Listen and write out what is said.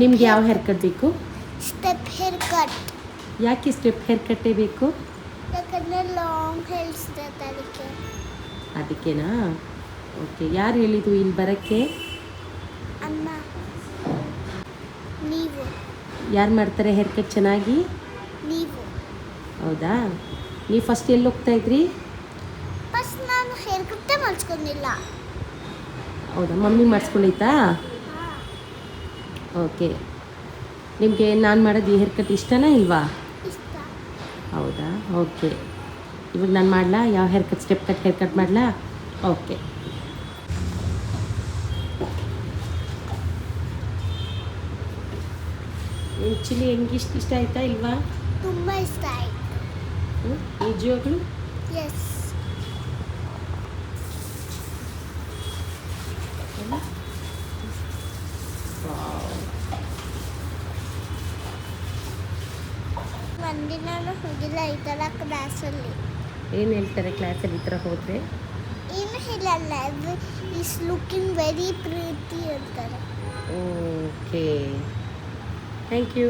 ನಿಮ್ಗೆ ಯಾವ hair cut ಬೇಕು? Step hair cut. ಯಾಕೆ ಸ್ಟೆಪ್ ಹೇರ್ ಕಟ್ಟೇ ಬೇಕು? ಯಾಕಂದರೆ ಲಾಂಗ್ ಹೇರ್ ಇರ್ತದೆ ಅದಕ್ಕೆ. ಅದಕ್ಕೇನಾ? ಓಕೆ. ಯಾರು ಹೇಳಿದ್ದು ಇಲ್ಲಿ ಬರೋಕ್ಕೆ? ಅಮ್ಮ. ನೀವು. ಯಾರು ಮಾಡ್ತಾರೆ ಹೇರ್ ಕಟ್ ಚೆನ್ನಾಗಿ? ನೀವು. ಹೌದಾ? ನೀವು ಫಸ್ಟ್ ಎಲ್ಲಿ ಹೋಗ್ತಾ ಇದ್ರಿ? ಫಸ್ಟ್ ನಾನು ಹೇರ್ ಕಟ್ಟೇ ಮಾಡಿಸ್ಕೊಂಡಿಲ್ಲ. ಹೌದಾ? ಮಮ್ಮಿ ಮಾಡಿಸ್ಕೊಂಡೈತಾ? ಓಕೆ. ನಿಮಗೆ ನಾನು ಮಾಡೋದು ಈ ಹೇರ್ ಕಟ್ ಇಷ್ಟನಾ ಇಲ್ವಾ? ಇಷ್ಟ. ಹೌದಾ? ಓಕೆ. ಇವಾಗ ನಾನು ಮಾಡಲಾ? ಯಾವ hair cut? Step cut hair cut ಮಾಡಲಾ? ಓಕೆ. ಆ್ಯಕ್ಚುಲಿ ಹೆಂಗಿಷ್ಟು ಇಷ್ಟ ಆಯಿತಾ ಇಲ್ವಾ? ತುಂಬ ಇಷ್ಟ ಆಯಿತು. ನಿಜವಾಗ್ಲೂ? ಎಸ್. ಮಂದಿ ನಾನು ಹೋಗಿಲ್ಲ ಈ ಥರ ಕ್ಲಾಸಲ್ಲಿ. ಏನು ಹೇಳ್ತಾರೆ ಕ್ಲಾಸಲ್ಲಿ ಈ ಥರ ಹೋದರೆ? ಏನು ಹೇಳಲ್ಲ, ಈಸ್ ಲುಕಿಂಗ್ ವೆರಿ ಪ್ರೀತಿ ಅಂತಾರೆ. ಓಕೆ. Thank you.